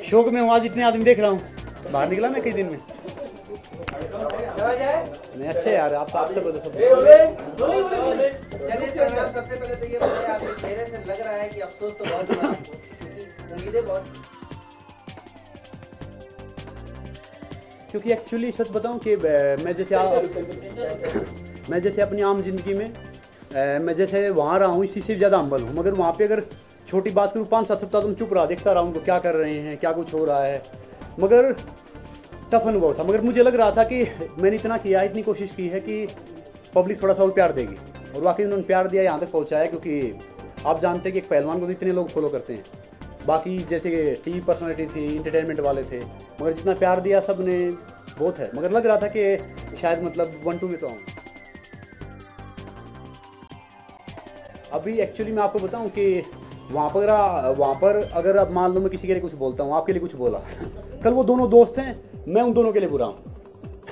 शौक में हूँ, आज इतने आदमी देख रहा हूँ, बाहर निकला ना कई दिन में। नहीं अच्छे यार, आप आपसे बोलो सब। चलिए सर, सबसे पहले तो ये बताइए, आपके चेहरे से लग रहा है कि अफसोस तो बहुत हुआ आपको, क्योंकि उम्मीदें बहुत। क्योंकि एक्चुअली सच बताऊं कि मैं जैसे अपनी आम जिंदगी में मैं जैसे वहाँ रहा हूँ, इसी से ज़्यादा अम्बल हूँ। मगर वहाँ पे अगर छोटी बात करूँ, 5-7 सप्ताह तुम चुप रहा, देखता रहा उनको क्या कर रहे हैं, क्या कुछ हो रहा है। मगर टफ अनुभव था। मगर मुझे लग रहा था कि मैंने इतना किया, इतनी कोशिश की है कि पब्लिक थोड़ा सा और प्यार देगी, और वाकई उन्होंने प्यार दिया, यहाँ तक पहुँचाया। क्योंकि आप जानते हैं कि एक पहलवान को तो इतने लोग फॉलो करते हैं, बाकी जैसे टीवी पर्सनालिटी थी, इंटरटेनमेंट वाले थे, मगर जितना प्यार दिया सब ने बहुत है। मगर लग रहा था कि शायद मतलब 1-2 में तो आऊँ। अभी एक्चुअली मैं आपको बताऊं कि वहाँ पर अगर आप मान लो मैं किसी के लिए कुछ बोलता हूँ, आपके लिए कुछ बोला, कल वो दोनों दोस्त हैं, मैं उन दोनों के लिए बुरा हूँ।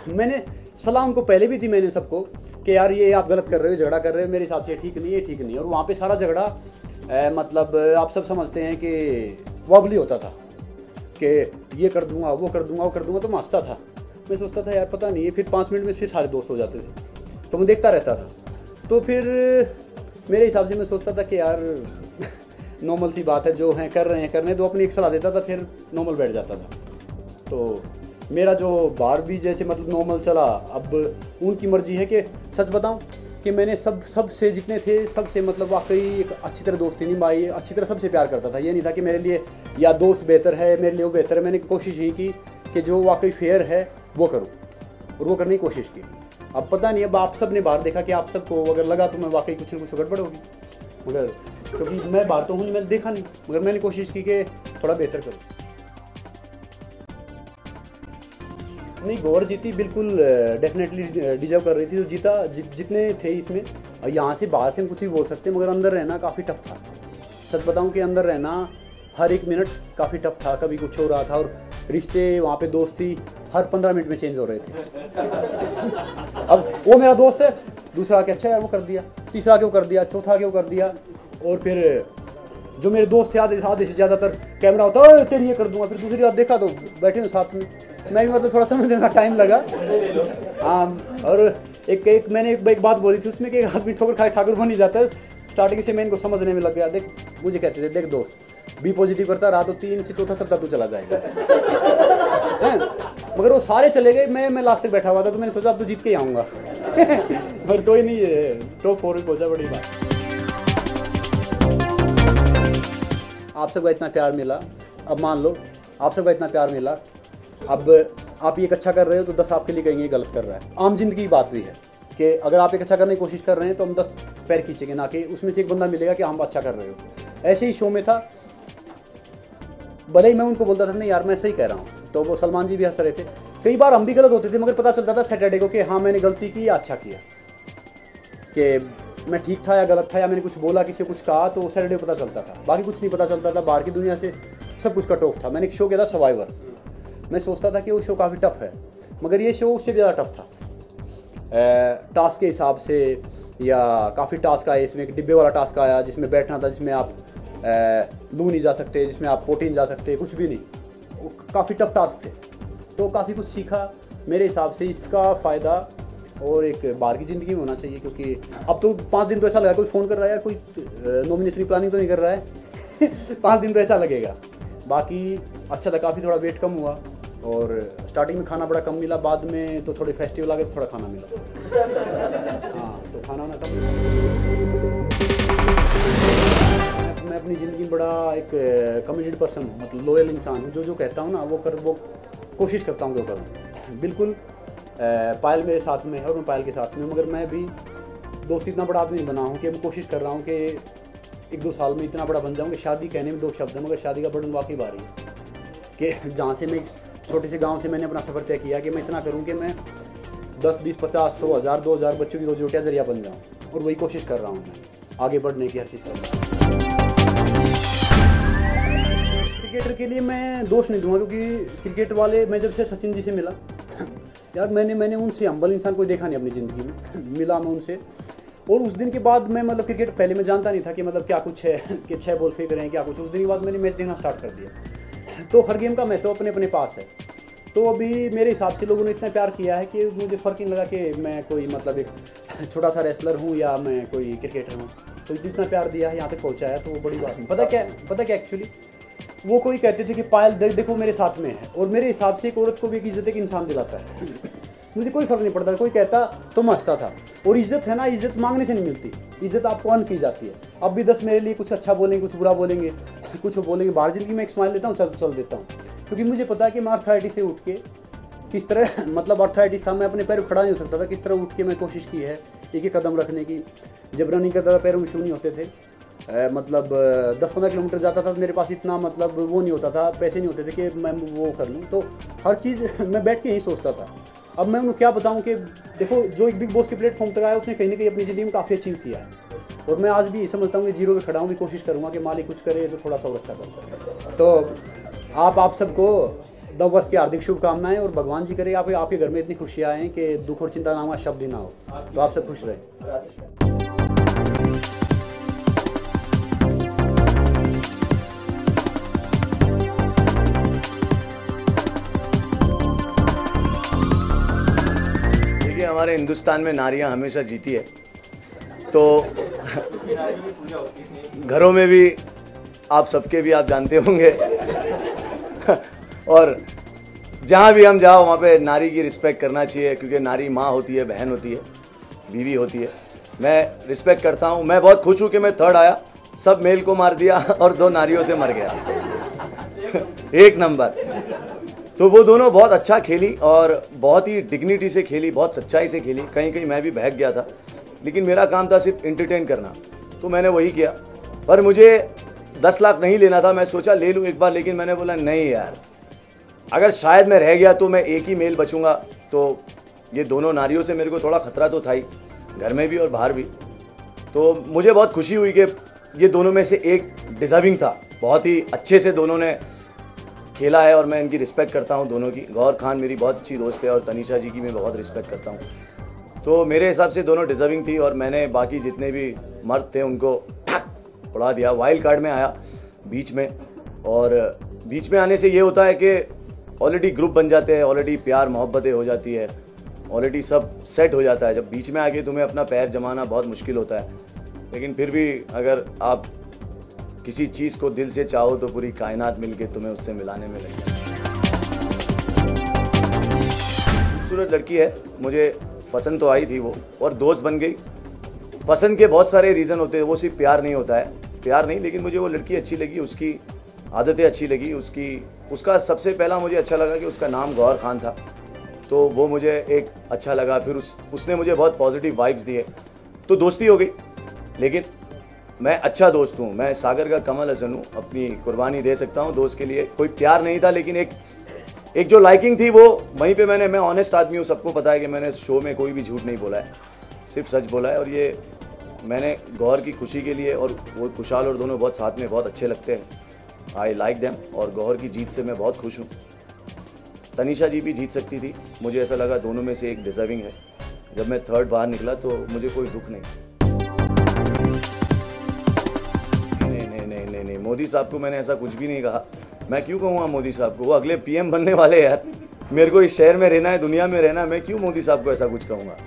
मैंने सलाह उनको पहले भी दी मैंने सबको कि यार ये आप गलत कर रहे हो, झगड़ा कर रहे हो, मेरे हिसाब से ठीक नहीं है, ठीक नहीं है। और वहाँ पे सारा झगड़ा मतलब आप सब समझते हैं कि वॉबली होता था कि ये कर दूंगा, वो कर दूंगा, वो कर दूंगा, तो मैं हंसता था। मैं सोचता था यार पता नहीं है, फिर 5 मिनट में फिर सारे दोस्त हो जाते थे, तो मैं देखता रहता था। तो फिर मेरे हिसाब से मैं सोचता था कि यार नॉर्मल सी बात है, जो हैं कर रहे हैं, करने दो, अपनी एक सलाह देता था, फिर नॉर्मल बैठ जाता था। तो मेरा जो बाहर भी जैसे मतलब नॉर्मल चला, अब उनकी मर्जी है। कि सच बताऊं कि मैंने सबसे जितने थे सबसे मतलब वाकई एक अच्छी तरह दोस्ती निभाई, अच्छी तरह सबसे प्यार करता था। ये नहीं था कि मेरे लिए या दोस्त बेहतर है, मेरे लिए वो बेहतर है। मैंने कोशिश यही की कि जो वाकई फेयर है वो करूँ, और वो करने की कोशिश की। अब पता नहीं, अब आप सब ने बाहर देखा कि आप सबको अगर लगा तो मैं वाकई कुछ न कुछ गड़बड़ होगी, मगर क्योंकि मैं बाहर तो हूँ, मैंने देखा नहीं, मगर मैंने कोशिश की कि थोड़ा बेहतर करूँ। नहीं, गौर जीती, बिल्कुल डेफिनेटली डिजर्व कर रही थी। जो जीता जितने थे इसमें, यहाँ से बाहर से हम कुछ भी बोल सकते हैं, मगर अंदर रहना काफ़ी टफ था। सच बताऊँ कि अंदर रहना हर एक मिनट काफ़ी टफ था। कभी कुछ हो रहा था, और रिश्ते वहाँ पे दोस्ती हर 15 मिनट में चेंज हो रहे थे। अब वो मेरा दोस्त है, दूसरा आके अच्छा है वो कर दिया, तीसरा आके वो कर दिया, चौथा आके वो कर दिया। और फिर जो मेरे दोस्त थे आधे से ज़्यादातर कैमरा होता है तेरी ये कर दूंगा, फिर दूसरी बार देखा तो बैठे हुए साथ में। मैं भी मतलब थोड़ा समझने का टाइम लगा। हाँ, और एक मैंने एक बात बोली थी उसमें कि एक आदमी ठोकर खाए ठाकुर बन ही जाता है। स्टार्टिंग से मैं इनको समझने में लग गया। देख, मुझे कहते थे, देख दोस्त, बी पॉजिटिव करता रहा तो 3 से 4था सप्ताह तू चला जाएगा। मगर वो सारे चले गए, मैं लास्ट तक बैठा हुआ था। तो मैंने सोचा अब तो जीत के ही आऊँगा। पर कोई नहीं, टॉप 4 में पहुँचा, बड़ी बात। आप सबका इतना प्यार मिला, अब मान लो आप सबका इतना प्यार मिला, अब आप ये अच्छा कर रहे हो तो 10 आपके लिए कहेंगे गलत कर रहा है। आम जिंदगी की बात भी है कि अगर आप एक अच्छा करने की कोशिश कर रहे हैं तो हम 10 पैर खींचेंगे, ना कि उसमें से एक बंदा मिलेगा कि हम अच्छा कर रहे हो। ऐसे ही शो में था, भले ही मैं उनको बोलता था नहीं यार मैं सही कह रहा हूँ, तो वो सलमान जी भी हंस रहे थे। कई बार हम भी गलत होते थे, मगर पता चलता था सैटरडे को कि हाँ मैंने गलती की या अच्छा किया, कि मैं ठीक था या गलत था, या मैंने कुछ बोला, किसी को कुछ कहा, तो सैटरडे पता चलता था। बाकी कुछ नहीं पता चलता था, बाहर की दुनिया से सब कुछ कट ऑफ था। मैंने एक शो किया था सर्वाइवर, मैं सोचता था कि वो शो काफ़ी टफ है, मगर ये शो उससे ज़्यादा टफ था टास्क के हिसाब से। या काफ़ी टास्क आए इसमें, एक डिब्बे वाला टास्क आया जिसमें बैठना था, जिसमें आप लू नहीं जा सकते, जिसमें आप पोटी नहीं जा सकते, कुछ भी नहीं। काफ़ी टफ टास्क थे, तो काफ़ी कुछ सीखा। मेरे हिसाब से इसका फ़ायदा और एक बाहर की ज़िंदगी में होना चाहिए, क्योंकि अब तो 5 दिन तो ऐसा लगा कोई फ़ोन कर रहा है यार, कोई नॉमिनेशन की प्लानिंग तो नहीं कर रहा है। 5 दिन तो ऐसा लगेगा। बाकी अच्छा था, काफ़ी थोड़ा वेट कम हुआ, और स्टार्टिंग में खाना बड़ा कम मिला, बाद में तो थोड़े फेस्टिवल आ गए तो थोड़ा खाना मिला। हाँ, तो खाना वाना कम। मैं अपनी ज़िंदगी में बड़ा एक कमिटेड पर्सन हूँ, मतलब लॉयल इंसान हूँ। जो कहता हूँ ना वो कोशिश करता हूँ कि वो करूँ। बिल्कुल पायल मेरे साथ में है और मैं पायल के साथ में हूँ, मगर मैं भी दोस्त इतना बड़ा आदमी बना हूँ कि मैं कोशिश कर रहा हूँ कि 1-2 साल में इतना बड़ा बन जाऊँ कि शादी कहने में 2 शब्द हैं, मगर शादी का बर्डन वाकई भारी है। कि जहाँ से मैं छोटे से गांव से मैंने अपना सफ़र तय किया कि मैं इतना करूं कि मैं 10, 20, 50, 100, 1000, 2000 बच्चों की रोजी रोटी का जरिया बन जाऊं, और वही कोशिश कर रहा हूं मैं आगे बढ़ने की, हर चीज़ कर रहा हूं। क्रिकेटर के लिए मैं दोष नहीं दूंगा, क्योंकि क्रिकेट वाले, मैं जब से सचिन जी से मिला यार, मैंने उनसे हम्बल इंसान कोई देखा नहीं अपनी ज़िंदगी में। मिला मैं उनसे, और उस दिन के बाद मैं मतलब क्रिकेट पहले मैं जानता नहीं था कि मतलब क्या कुछ है कि 6 बॉल फेंक रहे हैं क्या कुछ। उस दिन के बाद मैंने मैच देखना स्टार्ट कर दिया। तो हर गेम का महत्व अपने अपने पास है। तो अभी मेरे हिसाब से लोगों ने इतना प्यार किया है कि मुझे फ़र्क नहीं लगा कि मैं कोई मतलब एक छोटा सा रेसलर हूँ या मैं कोई क्रिकेटर हूँ। तो जितना प्यार दिया है यहाँ तक पहुँचा है तो वो बड़ी बात है। पता क्या एक्चुअली वो कोई कहते थे कि पायल देखो मेरे साथ में है, और मेरे हिसाब से एक औरत को भी एक इज्जत एक इंसान दिलाता है। मुझे कोई फ़र्क नहीं पड़ता, कोई कहता तो मैं हंसता था। और इज्जत है ना, इज्जत मांगने से नहीं मिलती, इज्जत आपको अर्न की जाती है। अब भी 10 मेरे लिए कुछ अच्छा बोलेंगे, कुछ बुरा बोलेंगे, कुछ बोलेंगे, बाहर ज़िंदगी में एक स्माइल लेता हूँ, चल देता हूँ, क्योंकि मुझे पता है कि मैं अर्थराइटिस से उठ के किस तरह मतलब अर्थराइटिस था, मैं अपने पैर खड़ा नहीं हो सकता था, किस तरह उठ के मैं कोशिश की है एक एक कदम रखने की। जब रनिंग करता था पैरों में शू नहीं होते थे, मतलब 10-15 किलोमीटर जाता था तो मेरे पास इतना मतलब वो नहीं होता था, पैसे नहीं होते थे कि मैं वो कर लूँ। तो हर चीज़ मैं बैठ के यही सोचता था। अब मैं उन्हें क्या बताऊं कि देखो जो एक बिग बॉस के प्लेटफॉर्म तक आया उसने कहीं ना कहीं अपनी ज़िंदगी में काफ़ी अचीव किया है, और मैं आज भी ये समझता हूँ कि जीरो पे खड़ा हूँ, भी कोशिश करूँगा कि मालिक कुछ करे तो थोड़ा सा और अच्छा कर। तो आप सबको नववर्ष की हार्दिक शुभकामनाएं, और भगवान जी करे आपके घर में इतनी खुशियाँ आएँ कि दुख और चिंता नामा शब्द ही ना हो। तो आप सब खुश रहें। हमारे हिंदुस्तान में नारियां हमेशा जीती है, तो घरों में भी आप सबके भी आप जानते होंगे और जहाँ भी हम जाओ वहाँ पे नारी की रिस्पेक्ट करना चाहिए, क्योंकि नारी माँ होती है, बहन होती है, बीवी होती है। मैं रिस्पेक्ट करता हूँ। मैं बहुत खुश हूँ कि मैं थर्ड आया, सब मेल को मार दिया और 2 नारियों से मर गया। एक नंबर। तो वो दोनों बहुत अच्छा खेली और बहुत ही डिग्निटी से खेली, बहुत सच्चाई से खेली। कहीं कहीं मैं भी बहक गया था, लेकिन मेरा काम था सिर्फ एंटरटेन करना, तो मैंने वही किया। पर मुझे 10 लाख नहीं लेना था, मैं सोचा ले लूँ एक बार, लेकिन मैंने बोला नहीं यार, अगर शायद मैं रह गया तो मैं एक ही मेल बचूंगा। तो ये दोनों नारियों से मेरे को थोड़ा खतरा तो था ही, घर में भी और बाहर भी। तो मुझे बहुत खुशी हुई कि ये दोनों में से एक डिजर्विंग था। बहुत ही अच्छे से दोनों ने खेला है और मैं इनकी रिस्पेक्ट करता हूँ दोनों की। गौर खान मेरी बहुत अच्छी दोस्त है और तनीषा जी की मैं बहुत रिस्पेक्ट करता हूँ। तो मेरे हिसाब से दोनों डिजर्विंग थी, और मैंने बाकी जितने भी मर्द थे उनको उड़ा दिया। वाइल्ड कार्ड में आया बीच में, और बीच में आने से ये होता है कि ऑलरेडी ग्रुप बन जाते हैं, ऑलरेडी प्यार मोहब्बतें हो जाती है, ऑलरेडी सब सेट हो जाता है। जब बीच में आके तुम्हें अपना पैर जमाना बहुत मुश्किल होता है, लेकिन फिर भी अगर आप किसी चीज़ को दिल से चाहो तो पूरी कायनात मिलके तुम्हें उससे मिलाने में लग जाती है। खूबसूरत लड़की है, मुझे पसंद तो आई थी वो, और दोस्त बन गई। पसंद के बहुत सारे रीज़न होते हैं, वो सिर्फ प्यार नहीं होता है, प्यार नहीं, लेकिन मुझे वो लड़की अच्छी लगी, उसकी आदतें अच्छी लगी, उसका सबसे पहला मुझे अच्छा लगा कि उसका नाम गौर खान था, तो वो मुझे एक अच्छा लगा। फिर उसने मुझे बहुत पॉजिटिव वाइब्स दिए, तो दोस्ती हो गई। लेकिन मैं अच्छा दोस्त हूँ, मैं सागर का कमल हसन हूँ, अपनी कुर्बानी दे सकता हूँ दोस्त के लिए। कोई प्यार नहीं था, लेकिन एक जो लाइकिंग थी वो वहीं पे मैं ऑनेस्ट आदमी हूँ, सबको पता है कि मैंने शो में कोई भी झूठ नहीं बोला है, सिर्फ सच बोला है। और ये मैंने गौर की खुशी के लिए, और वो कुशाल और दोनों बहुत साथ में बहुत अच्छे लगते हैं, आई लाइक देम। और गौर की जीत से मैं बहुत खुश हूँ। तनीषा जी भी जीत सकती थी, मुझे ऐसा लगा दोनों में से एक डिजर्विंग है। जब मैं थर्ड बाहर निकला तो मुझे कोई दुख नहीं। नहीं, मोदी साहब को मैंने ऐसा कुछ भी नहीं कहा। मैं क्यों कहूँगा मोदी साहब को, वो अगले पीएम बनने वाले यार। मेरे को इस शहर में रहना है, दुनिया में रहना है, मैं क्यों मोदी साहब को ऐसा कुछ कहूँगा।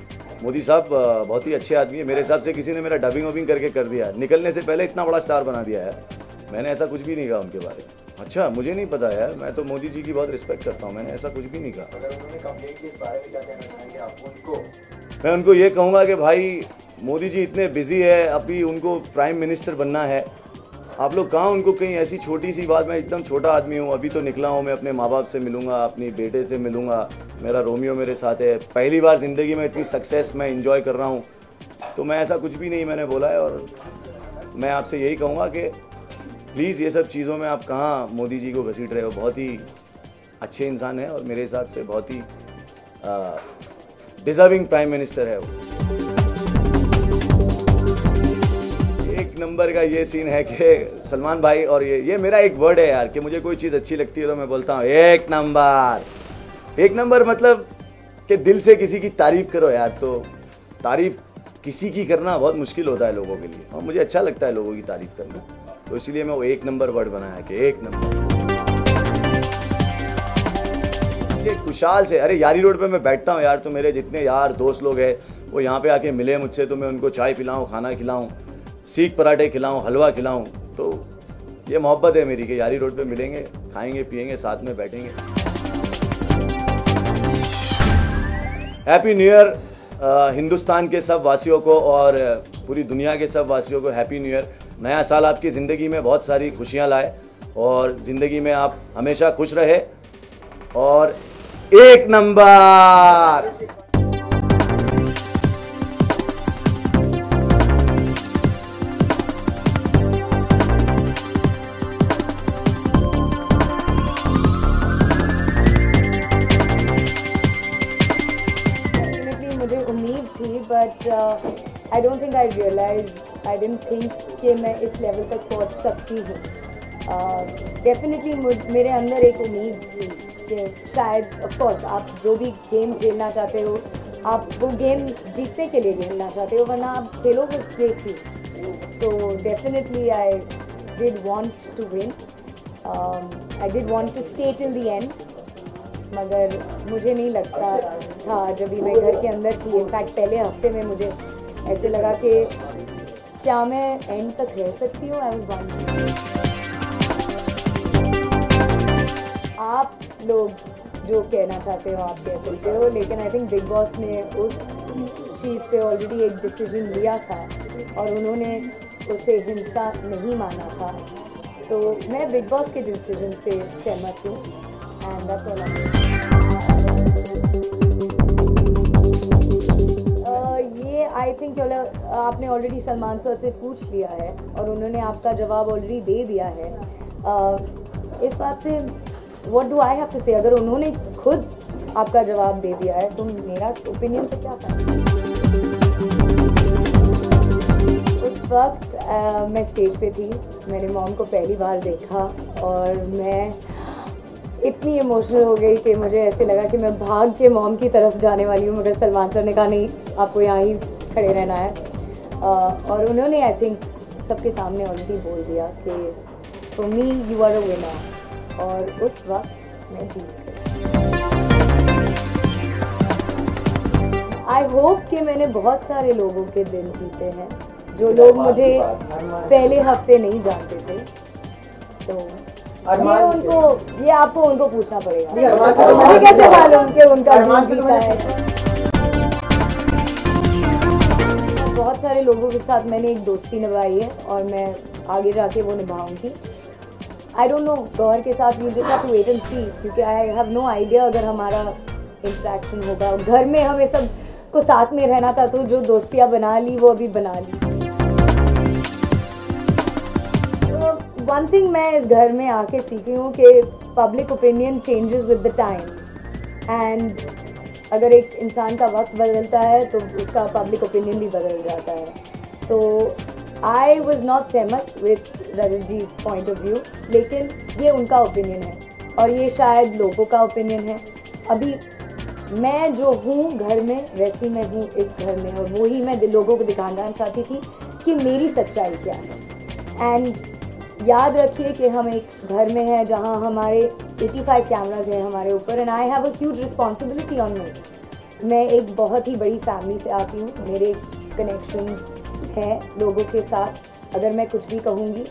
मोदी साहब बहुत ही अच्छे आदमी है, मेरे हिसाब से किसी ने मेरा डबिंग वबिंग करके कर दिया, निकलने से पहले इतना बड़ा स्टार बना दिया है। मैंने ऐसा कुछ भी नहीं कहा उनके बारे में। अच्छा, मुझे नहीं पता यार, मैं तो मोदी जी की बहुत रिस्पेक्ट करता हूँ, मैंने ऐसा कुछ भी नहीं कहा। अगर उन्होंने कंप्लेंट की इस बारे में क्या कहना चाहेंगे आप उनको? मैं उनको ये कहूँगा कि भाई मोदी जी इतने बिजी है, अभी उनको प्राइम मिनिस्टर बनना है। आप लोग कहाँ उनको कहीं ऐसी छोटी सी बात, मैं एकदम छोटा आदमी हूँ, अभी तो निकला हूँ, मैं अपने माँ बाप से मिलूँगा, अपनी बेटे से मिलूँगा, मेरा रोमियो मेरे साथ है, पहली बार ज़िंदगी में इतनी सक्सेस मैं इंजॉय कर रहा हूँ। तो मैं ऐसा कुछ भी नहीं मैंने बोला है, और मैं आपसे यही कहूँगा कि प्लीज़ ये सब चीज़ों में आप कहाँ मोदी जी को घसीट रहे हो। बहुत ही अच्छे इंसान है और मेरे हिसाब से बहुत ही डिजर्विंग प्राइम मिनिस्टर है वो। एक नंबर का ये सीन है कि सलमान भाई, और ये मेरा एक वर्ड है यार कि मुझे कोई चीज़ अच्छी लगती है तो मैं बोलता हूँ एक नंबर। एक नंबर मतलब कि दिल से किसी की तारीफ़ करो यार। तो तारीफ़ किसी की करना बहुत मुश्किल होता है लोगों के लिए, और मुझे अच्छा लगता है लोगों की तारीफ़ करना, तो इसीलिए मैं वो एक नंबर वर्ड बनाया कि एक नंबर। मुझे खुशहाल से, अरे यारी रोड पे मैं बैठता हूँ यार, तो मेरे जितने यार दोस्त लोग हैं वो यहाँ पे आके मिले मुझसे, तो मैं उनको चाय पिलाऊँ, खाना खिलाऊँ, सीख पराठे खिलाऊँ, हलवा खिलाऊँ। तो ये मोहब्बत है मेरी कि यारी रोड पे मिलेंगे, खाएंगे पिएंगे, साथ में बैठेंगे। हैप्पी न्यू ईयर हिंदुस्तान के सब वासियों को और पूरी दुनिया के सब वासियों को हैप्पी न्यू ईयर। नया साल आपकी ज़िंदगी में बहुत सारी खुशियाँ लाए और ज़िंदगी में आप हमेशा खुश रहे और एक नंबर। मुझे उम्मीद थी, but I don't think I realise, I didn't think कि मैं इस लेवल तक पहुंच सकती हूँ। डेफिनेटली मेरे अंदर एक उम्मीद थी कि शायद ऑफ कोर्स आप जो भी गेम खेलना चाहते हो, आप वो गेम जीतने के लिए खेलना चाहते हो, वरना आप खेलोगे क्यों? So definitely I did want to win, I did want to stay till the end, मगर मुझे नहीं लगता था जब भी मैं घर के अंदर थी। इनफैक्ट पहले हफ्ते में मुझे ऐसे लगा कि क्या मैं एंड तक रह सकती हूँ। आई वाज वंडरिंग आप लोग जो कहना चाहते हो आप कह सकते हो, लेकिन आई थिंक बिग बॉस ने उस चीज़ पे ऑलरेडी एक डिसीजन लिया था और उन्होंने उसे हिंसा नहीं माना था। तो मैं बिग बॉस के डिसीजन से सहमत हूँ and that's all I am. ये आई थिंक आपने ऑलरेडी सलमान सर से पूछ लिया है और उन्होंने आपका जवाब ऑलरेडी दे दिया है। इस बात से what do I have to say? अगर उन्होंने खुद आपका जवाब दे दिया है तो मेरा ओपिनियन से क्या फ़र्क? उस वक्त मैं स्टेज पे थी, मैंने मॉम को पहली बार देखा और मैं इतनी इमोशनल हो गई कि मुझे ऐसे लगा कि मैं भाग के मॉम की तरफ जाने वाली हूँ, मगर सलमान सर ने कहा नहीं, आपको यहाँ ही खड़े रहना है। और उन्होंने आई थिंक सबके सामने ऑलरेडी बोल दिया कि for me you are a winner, और उस वक्त मैं जीत गई। आई होप कि मैंने बहुत सारे लोगों के दिल जीते हैं, जो लोग मुझे पहले हफ्ते नहीं जानते थे। तो ये आपको उनको पूछना पड़ेगा, मुझे कैसे मालूम कि उनका दिल जीता है। बहुत सारे लोगों के साथ मैंने एक दोस्ती निभाई है और मैं आगे जाके वो निभाऊंगी। आई डोंट नो, गौहर के साथ you just have to wait and see, क्योंकि आई हैव नो आइडिया अगर हमारा इंटरेक्शन होगा। घर में हमें सब को साथ में रहना था, तो जो दोस्तियाँ बना ली वो अभी बना ली। वन थिंग मैं इस घर में आके सीखी हूँ कि public opinion changes with the times, and अगर एक इंसान का वक्त बदलता है तो उसका पब्लिक ओपिनियन भी बदल जाता है। तो आई वॉज नॉट सहमत with Rajat ji point of view, लेकिन ये उनका ओपिनियन है और ये शायद लोगों का ओपिनियन है। अभी मैं जो हूँ घर में वैसी मैं हूँ इस घर में, और वही मैं लोगों को दिखाना चाहती थी कि मेरी सच्चाई क्या है। एंड याद रखिए कि हम एक घर में हैं जहां हमारे 85 कैमरास हैं हमारे ऊपर, and I have a huge responsibility on me. मैं एक बहुत ही बड़ी फैमिली से आती हूँ, मेरे कनेक्शंस हैं लोगों के साथ। अगर मैं कुछ भी कहूँगी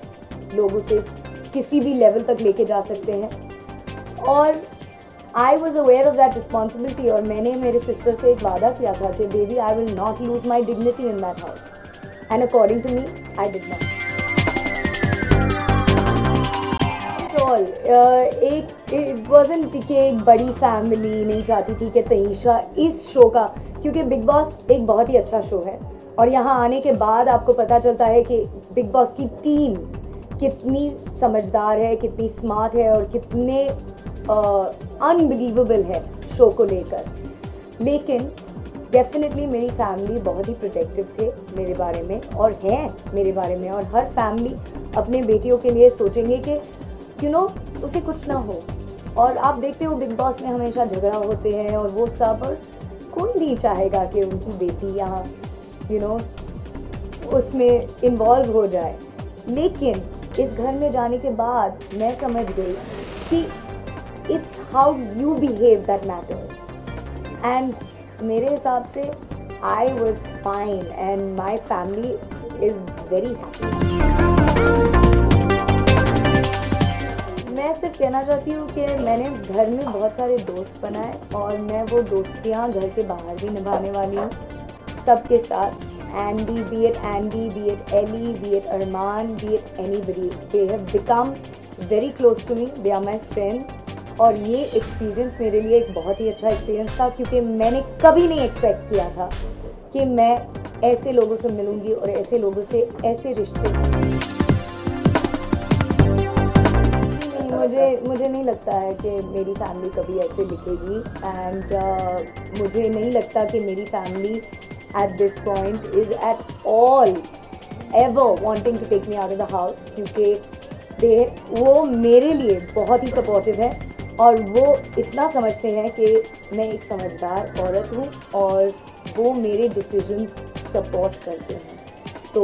लोग उसे किसी भी लेवल तक लेके जा सकते हैं, और I was aware of that responsibility. और मैंने मेरे सिस्टर से एक वादा किया था कि baby I will not lose my dignity in that house, and according to me I did not. It wasn't कि एक बड़ी फैमिली नहीं चाहती थी कि तनीषा इस शो का, क्योंकि बिग बॉस एक बहुत ही अच्छा शो है और यहाँ आने के बाद आपको पता चलता है कि बिग बॉस की टीम कितनी समझदार है, कितनी स्मार्ट है और कितने अनबिलीवेबल है शो को लेकर। लेकिन डेफिनेटली मेरी फैमिली बहुत ही प्रोटेक्टिव थे मेरे बारे में और हैं मेरे बारे में, और हर फैमिली अपने बेटियों के लिए सोचेंगे कि यू नो उसे कुछ ना हो। और आप देखते हो बिग बॉस में हमेशा झगड़ा होते हैं और वो सब, और कोई नहीं चाहेगा कि उनकी बेटी यहाँ यू नो उसमें इन्वॉल्व हो जाए। लेकिन इस घर में जाने के बाद मैं समझ गई कि it's how you behave that matters. And मेरे हिसाब से I was fine and my family is very happy. मैं सिर्फ कहना चाहती हूँ कि मैंने घर में बहुत सारे दोस्त बनाए और मैं वो दोस्तियाँ घर के बाहर भी निभाने वाली हूँ सबके साथ. Andy, be it Andy, be it Ellie, be it Arman, be it anybody, they have become very close to me. They are my friends. और ये एक्सपीरियंस मेरे लिए एक बहुत ही अच्छा एक्सपीरियंस था क्योंकि मैंने कभी नहीं एक्सपेक्ट किया था कि मैं ऐसे लोगों से मिलूंगी और ऐसे लोगों से ऐसे रिश्ते. मुझे नहीं लगता है कि मेरी फैमिली कभी ऐसे लिखेगी एंड मुझे नहीं लगता कि मेरी family at this point is at all ever wanting to take me out of the house क्योंकि वो मेरे लिए बहुत ही सपोर्टिव है और वो इतना समझते हैं कि मैं एक समझदार औरत हूँ और वो मेरे डिसीजंस सपोर्ट करते हैं. तो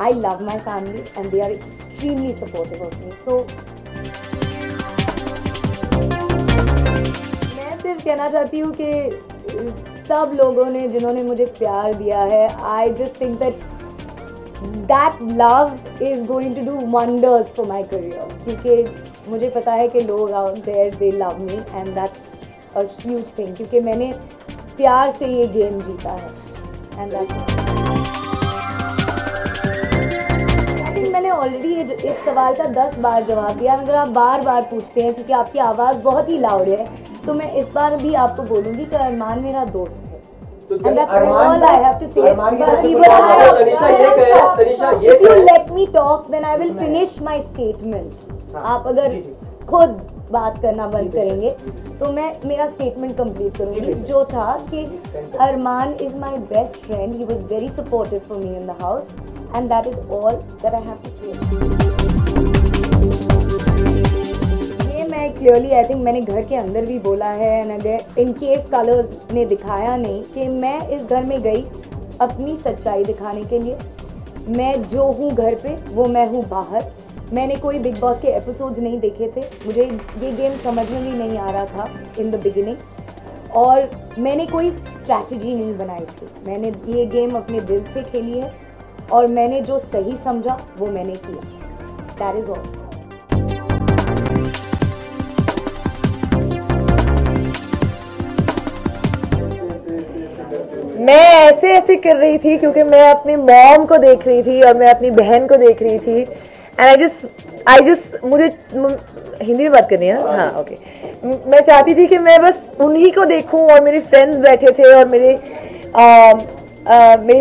I love my family and they are extremely supportive of me. So मैं सिर्फ कहना चाहती हूँ कि सब लोगों ने जिन्होंने मुझे प्यार दिया है, I just think that love is going to do wonders for my career. क्योंकि मुझे पता है कि लोग out there they love me and that's a huge thing. क्योंकि मैंने प्यार से ये गेम जीता है and that's I think मैंने ऑलरेडी इस सवाल का 10 बार जवाब दिया. अगर आप बार बार पूछते हैं क्योंकि आपकी आवाज़ बहुत ही लाउड है तो मैं इस बार भी आपको बोलूँगी कि अरमान मेरा दोस्त है. And that's all I have to say. If you let me talk, then I will finish my statement. आप अगर खुद बात करना बंद करेंगे तो मैं मेरा स्टेटमेंट कंप्लीट करूँगी जो था कि अरमान is my best friend. He was very supportive for me in the house, and that is all that I have to say. मैं क्लियरली आई थिंक मैंने घर के अंदर भी बोला है एंड इन केस कलर्स ने दिखाया नहीं कि मैं इस घर में गई अपनी सच्चाई दिखाने के लिए. मैं जो हूँ घर पे वो मैं हूँ बाहर. मैंने कोई बिग बॉस के एपिसोड्स नहीं देखे थे. मुझे ये गेम समझ में भी नहीं आ रहा था इन द बिगिनिंग और मैंने कोई स्ट्रैटेजी नहीं बनाई थी. मैंने ये गेम अपने दिल से खेली है और मैंने जो सही समझा वो मैंने किया. That is all. मैं ऐसे कर रही थी क्योंकि मैं अपनी मॉम को देख रही थी और मैं अपनी बहन को देख रही थी एंड आई जस्ट मुझे हिंदी में बात करनी है. हाँ ओके. मैं चाहती थी कि मैं बस उन्हीं को देखूं और मेरे फ्रेंड्स बैठे थे और मेरी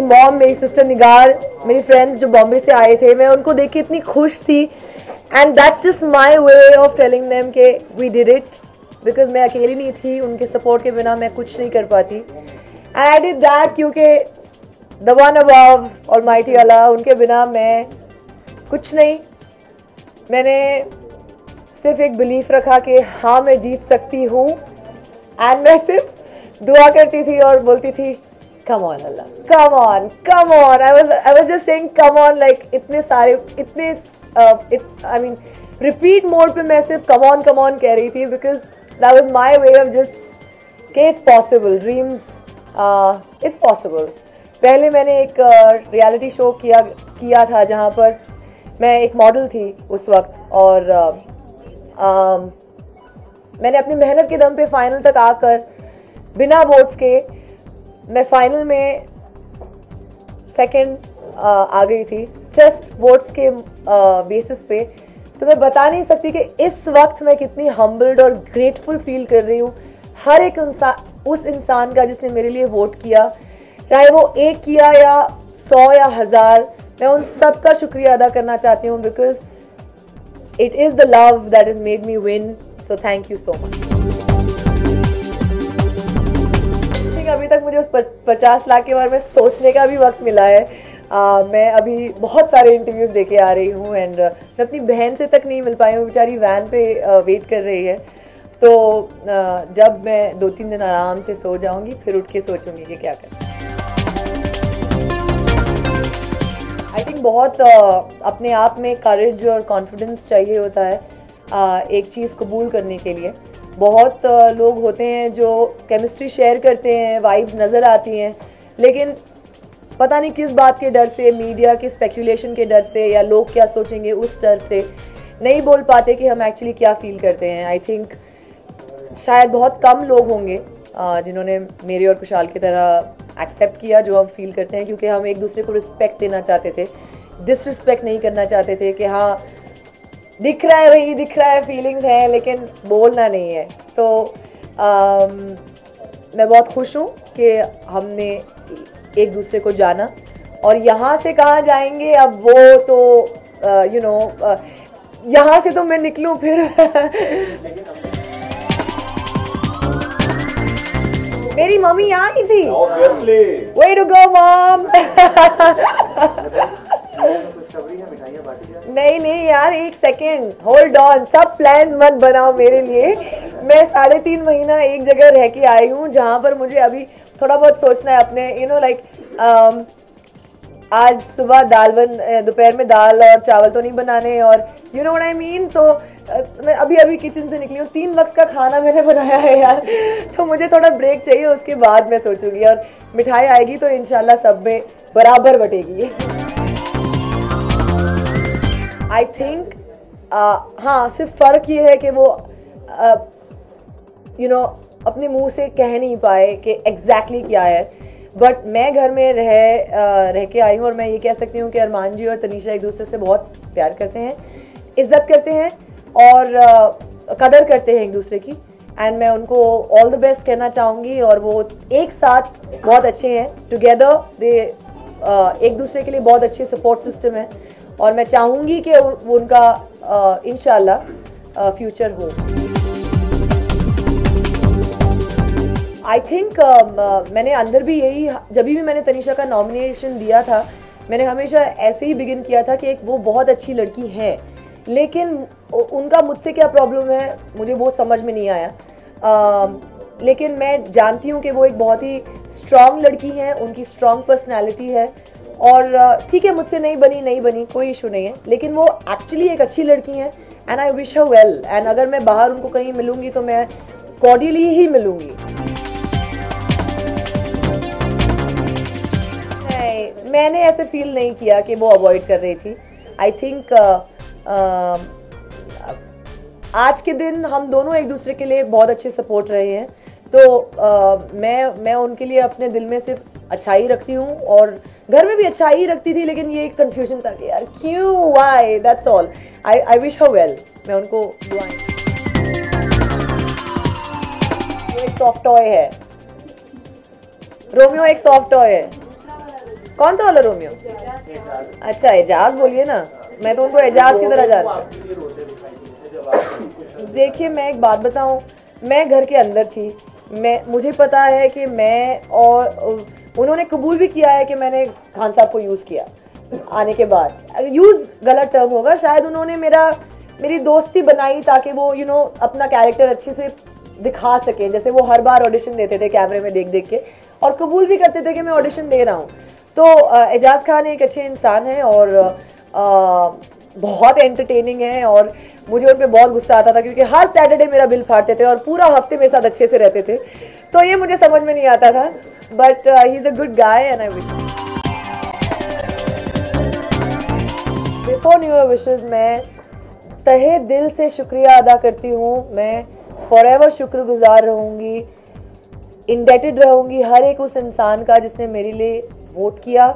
मॉम, मेरी सिस्टर निगार, मेरी फ्रेंड्स जो बॉम्बे से आए थे, मैं उनको देख के इतनी खुश थी and that's just my way of telling them के वी डिड इट बिकॉज मैं अकेली नहीं थी. उनके सपोर्ट के बिना मैं कुछ नहीं कर पाती. And I did that क्योंकि the one above, Almighty Allah, उनके बिना मैं कुछ नहीं. मैंने सिर्फ एक बिलीफ रखा कि हाँ मैं जीत सकती हूँ एंड मैं सिर्फ दुआ करती थी और बोलती थी come on Allah, come on. I was just saying come on like इतने सारे I mean repeat mode पे मैं सिर्फ come on कह रही थी because that was my way of just कि it's possible, dreams it's possible. पहले मैंने एक रियलिटी शो किया था जहाँ पर मैं एक मॉडल थी उस वक्त और मैंने अपनी मेहनत के दम पे फाइनल तक आकर बिना वोट्स के मैं फाइनल में सेकंड आ गई थी जस्ट वोट्स के बेसिस पे. तो मैं बता नहीं सकती कि इस वक्त मैं कितनी हम्बल्ड और ग्रेटफुल फील कर रही हूँ हर एक उस इंसान का जिसने मेरे लिए वोट किया, चाहे वो 1 किया या 100 या 1000. मैं उन सब का शुक्रिया अदा करना चाहती हूँ because it is the love that is made me win. So thank you so much. ठीक, अभी तक मुझे उस 50 लाख के बारे में सोचने का भी वक्त मिला है. मैं अभी बहुत सारे इंटरव्यूज़ देके आ रही हूँ एंड मैं अपनी बहन से तक नहीं मिल पाई हूँ. बेचारी वैन पे वेट कर रही है. तो जब मैं 2-3 दिन आराम से सो जाऊंगी फिर उठ के सोचूंगी कि क्या करें. आई थिंक बहुत अपने आप में करेज और कॉन्फिडेंस चाहिए होता है एक चीज़ कबूल करने के लिए. बहुत लोग होते हैं जो केमिस्ट्री शेयर करते हैं, वाइब्स नज़र आती हैं, लेकिन पता नहीं किस बात के डर से, मीडिया के स्पेकुलेशन के डर से या लोग क्या सोचेंगे उस डर से नहीं बोल पाते कि हम एक्चुअली क्या फील करते हैं। आई थिंक शायद बहुत कम लोग होंगे जिन्होंने मेरे और कुशाल की तरह एक्सेप्ट किया जो हम फील करते हैं, क्योंकि हम एक दूसरे को रिस्पेक्ट देना चाहते थे, डिसरिस्पेक्ट नहीं करना चाहते थे कि हाँ दिख रहा है वही दिख रहा है, फीलिंग्स हैं लेकिन बोलना नहीं है। तो मैं बहुत खुश हूँ कि हमने एक दूसरे को जाना, और यहाँ से कहाँ जाएंगे अब वो तो यहाँ से तो मैं निकलूँ फिर मेरी मम्मी यहाँ की थी। Way to go mom नहीं यार, एक सेकेंड होल्ड ऑन, सब प्लान मत बनाओ मेरे लिए। मैं 3.5 महीना एक जगह रह के आई हूँ जहाँ पर मुझे अभी थोड़ा बहुत सोचना है अपने आज सुबह दोपहर में दाल और चावल तो नहीं बनाने, और you know what I mean. तो मैं अभी किचन से निकली हूँ, 3 वक्त का खाना मैंने बनाया है यार, तो मुझे थोड़ा ब्रेक चाहिए, उसके बाद मैं सोचूंगी। और मिठाई आएगी तो इंशाल्लाह सब में बराबर बटेगी। आई थिंक हाँ, सिर्फ फ़र्क ये है कि वो अपने मुंह से कह नहीं पाए कि एग्जैक्टली क्या है, बट मैं घर में रह के आई हूँ और मैं ये कह सकती हूँ कि अरमान जी और तनीषा एक दूसरे से बहुत प्यार करते हैं, इज्जत करते हैं और कदर करते हैं एक दूसरे की। एंड मैं उनको ऑल द बेस्ट कहना चाहूँगी, और वो एक साथ बहुत अच्छे हैं, टुगेदर दे एक दूसरे के लिए बहुत अच्छे सपोर्ट सिस्टम है, और मैं चाहूँगी कि वो उनका इंशाल्लाह फ्यूचर हो। आई थिंक मैंने अंदर भी यही, जब भी मैंने तनीषा का नॉमिनेशन दिया था, मैंने हमेशा ऐसे ही बिगिन किया था कि एक वो बहुत अच्छी लड़की है, लेकिन उनका मुझसे क्या प्रॉब्लम है मुझे वो समझ में नहीं आया। लेकिन मैं जानती हूँ कि वो एक बहुत ही स्ट्रॉन्ग लड़की है, उनकी स्ट्रॉन्ग पर्सनैलिटी है, और ठीक है मुझसे नहीं बनी कोई इशू नहीं है, लेकिन वो एक्चुअली एक अच्छी लड़की है and I wish her well. And अगर मैं बाहर उनको कहीं मिलूंगी तो मैं कॉर्डियली ही मिलूंगी। मैंने ऐसे फील नहीं किया कि वो अवॉइड कर रही थी। आई थिंक आज के दिन हम दोनों एक दूसरे के लिए बहुत अच्छे सपोर्ट रहे हैं, तो मैं उनके लिए अपने दिल में सिर्फ अच्छाई रखती हूँ, और घर में भी अच्छाई रखती थी, लेकिन ये एक कंफ्यूजन था कि यार क्यों, why, that's all. I wish her well, मैं उनको दुआएं। एक सॉफ्ट टॉय है, रोमियो एक सॉफ्ट टॉय है। कौन सा वाला रोमियो? अच्छा एजाज बोलिए ना, मैं तो उनको एजाज की तरह जानती हूँ। देखिए मैं एक बात बताऊं, मैं घर के अंदर थी, मुझे पता है कि मैं, और उन्होंने कबूल भी किया है कि मैंने खान साहब को यूज़ किया आने के बाद। यूज़ गलत टर्म होगा, शायद उन्होंने मेरी दोस्ती बनाई ताकि वो अपना कैरेक्टर अच्छे से दिखा सकें, जैसे वो हर बार ऑडिशन देते थे कैमरे में देख देख के, और कबूल भी करते थे कि मैं ऑडिशन दे रहा हूँ। तो एजाज खान एक अच्छे इंसान है और बहुत एंटरटेनिंग है, और मुझे उन पर बहुत गुस्सा आता था क्योंकि हर सैटरडे मेरा बिल फाड़ते थे और पूरा हफ्ते मेरे साथ अच्छे से रहते थे, तो ये मुझे समझ में नहीं आता था, but he is a good guy and I wish. Before new year wishes मैं तहे दिल से शुक्रिया अदा करती हूँ, मैं फॉरएवर शुक्रगुजार रहूँगी, इंडेटेड रहूँगी हर एक उस इंसान का जिसने मेरे लिए वोट किया।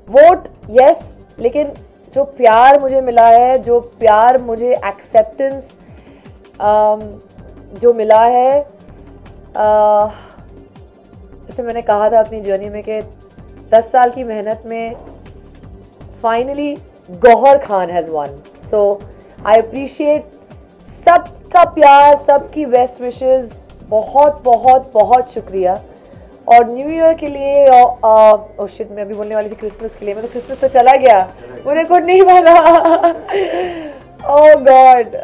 वोट यस, लेकिन जो प्यार मुझे मिला है, जो प्यार मुझे एक्सेप्टेंस जो मिला है, जैसे मैंने कहा था अपनी जर्नी में कि 10 साल की मेहनत में finally Gauhar Khan has won. So I appreciate सबका प्यार, सबकी बेस्ट विशेस, बहुत बहुत बहुत शुक्रिया। और न्यू ईयर के लिए ओह शिट, मैं अभी बोलने वाली थी क्रिसमस के लिए, मैं तो क्रिसमस तो चला गया, मुझे खुद नहीं पता। ओह गॉड,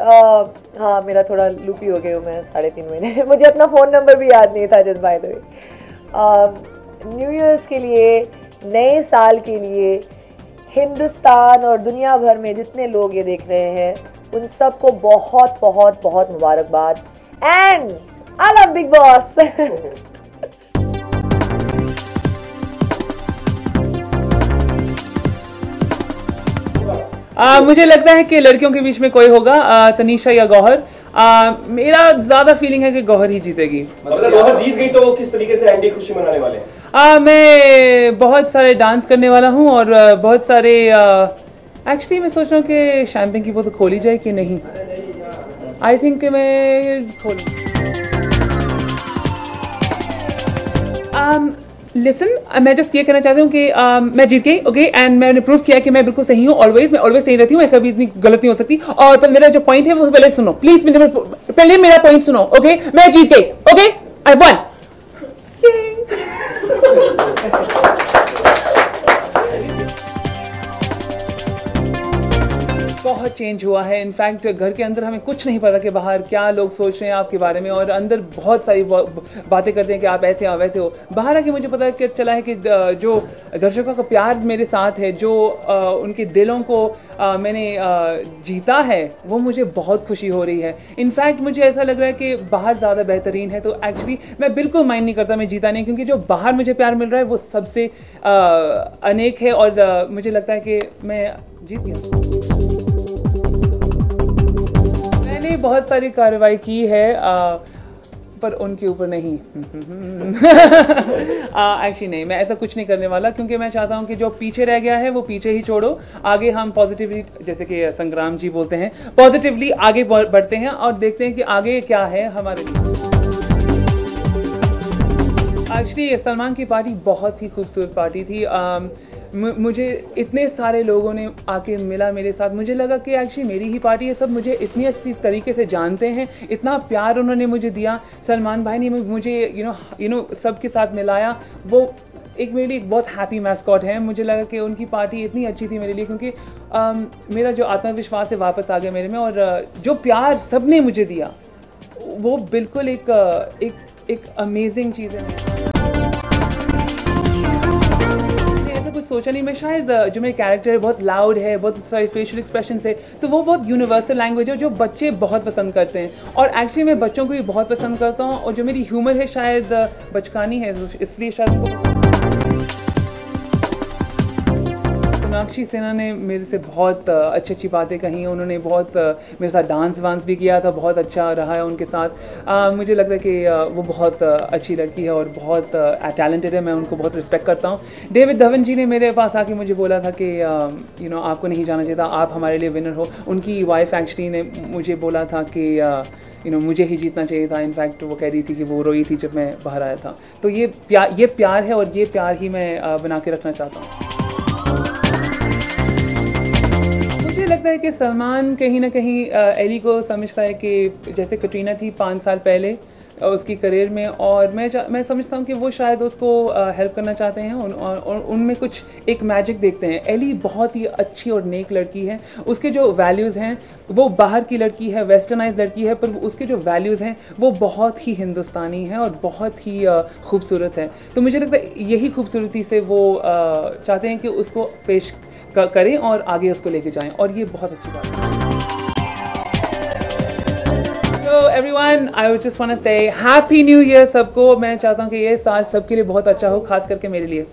हाँ मेरा थोड़ा लूपी हो गया हूँ मैं 3.5 महीने मुझे अपना फ़ोन नंबर भी याद नहीं था just by the way. New years के लिए, नए साल के लिए हिंदुस्तान और दुनिया भर में जितने लोग ये देख रहे हैं उन सबको बहुत बहुत बहुत मुबारकबाद। and I love Big Boss. मुझे लगता है कि लड़कियों के बीच में कोई होगा, तनीषा या गौहर। मेरा ज्यादा फीलिंग है कि गौहर ही जीतेगी। मतलब गौहर जीत गई तो किस तरीके से एंडी खुशी मनाने वाले हैं? मैं बहुत सारे डांस करने वाला हूँ और बहुत सारे एक्चुअली मैं सोच रहा हूँ कि शैम्पेन की बोतल खोली जाए कि नहीं। आई थिंक मैं खोल लिसन, मैं जस्ट ये कहना चाहती हूँ कि मैं जीत गई, ओके, एंड मैंने प्रूव किया कि मैं बिल्कुल सही हूँ। मैं ऑलवेज सही रहती हूँ, मैं कभी इतनी गलत नहीं हो सकती। और पर मेरा जो पॉइंट है वो पहले सुनो प्लीज, पहले मेरा पॉइंट सुनो, ओके। मैं जीत गई, ओके, आई वन। बहुत चेंज हुआ है। इनफैक्ट घर के अंदर हमें कुछ नहीं पता कि बाहर क्या लोग सोच रहे हैं आपके बारे में, और अंदर बहुत सारी बातें करते हैं कि आप ऐसे हो वैसे हो। बाहर आके मुझे पता चला है कि जो दर्शकों का प्यार मेरे साथ है, जो उनके दिलों को मैंने जीता है, वो मुझे बहुत खुशी हो रही है। इनफैक्ट मुझे ऐसा लग रहा है कि बाहर ज़्यादा बेहतरीन है। तो एक्चुअली मैं बिल्कुल माइंड नहीं करता मैं जीता नहीं, क्योंकि जो बाहर मुझे प्यार मिल रहा है वो सबसे अनेक है, और मुझे लगता है कि मैं जीत गया। मैंने बहुत सारी कार्रवाई की है, पर उनके ऊपर नहीं। एक्चुअली नहीं, मैं ऐसा कुछ नहीं करने वाला, क्योंकि मैं चाहता हूं कि जो पीछे रह गया है वो पीछे ही छोड़ो। आगे हम पॉजिटिवली, जैसे कि संग्राम जी बोलते हैं, पॉजिटिवली आगे बढ़ते हैं और देखते हैं कि आगे क्या है हमारे लिए। एक्चुअली सलमान की पार्टी बहुत ही खूबसूरत पार्टी थी। मुझे इतने सारे लोगों ने आके मिला मेरे साथ, मुझे लगा कि एक्चुअली मेरी ही पार्टी है। सब मुझे इतनी अच्छी तरीके से जानते हैं, इतना प्यार उन्होंने मुझे दिया। सलमान भाई ने मुझे यू नो सबके साथ मिलाया। वो एक मेरे लिए एक बहुत हैप्पी मैस्कॉट है। मुझे लगा कि उनकी पार्टी इतनी अच्छी थी मेरे लिए, क्योंकि मेरा जो आत्मविश्वास है वापस आ गया मेरे में, और जो प्यार सब ने मुझे दिया वो बिल्कुल एक अमेजिंग चीज़ है। कुछ सोचा नहीं मैं, शायद जो मेरे कैरेक्टर है बहुत लाउड है, बहुत सारे फेशियल एक्सप्रेशंस है, तो वो बहुत यूनिवर्सल लैंग्वेज है जो बच्चे बहुत पसंद करते हैं। और एक्चुअली मैं बच्चों को भी बहुत पसंद करता हूँ, और जो मेरी ह्यूमर है शायद बचकानी है, इसलिए शायद सोनाक्षी सिन्हा ने मेरे से बहुत अच्छी अच्छी बातें कही। उन्होंने बहुत मेरे साथ डांस वांस भी किया था, बहुत अच्छा रहा है उनके साथ। मुझे लगता है कि वो बहुत अच्छी लड़की है और बहुत टैलेंटेड है। मैं उनको बहुत रिस्पेक्ट करता हूँ। डेविड धवन जी ने मेरे पास आके मुझे बोला था कि आपको नहीं जाना चाहिए था, आप हमारे लिए विनर हो। उनकी वाइफ एक्चुअली ने मुझे बोला था कि मुझे ही जीतना चाहिए था। इनफैक्ट वो कह रही थी कि वो रोई थी जब मैं बाहर आया था। तो ये प्यार है, और ये प्यार ही मैं बना के रखना चाहता हूँ। मुझे लगता है कि सलमान कहीं ना कहीं एली को समझता है कि जैसे कटरीना थी 5 साल पहले उसकी करियर में, और मैं समझता हूँ कि वो शायद उसको हेल्प करना चाहते हैं, और उनमें कुछ एक मैजिक देखते हैं। एली बहुत ही अच्छी और नेक लड़की है। उसके जो वैल्यूज़ हैं, वो बाहर की लड़की है, वेस्टर्नाइज लड़की है, पर उसके जो वैल्यूज़ हैं वो बहुत ही हिंदुस्तानी हैं और बहुत ही खूबसूरत है। तो मुझे लगता है यही खूबसूरती से वो चाहते हैं कि उसको पेश करें और आगे उसको लेके जाएं, और ये बहुत अच्छी बात है। So everyone, I would just want to say Happy New Year सबको। मैं चाहता हूँ कि ये साल सबके लिए बहुत अच्छा हो, खास करके मेरे लिए।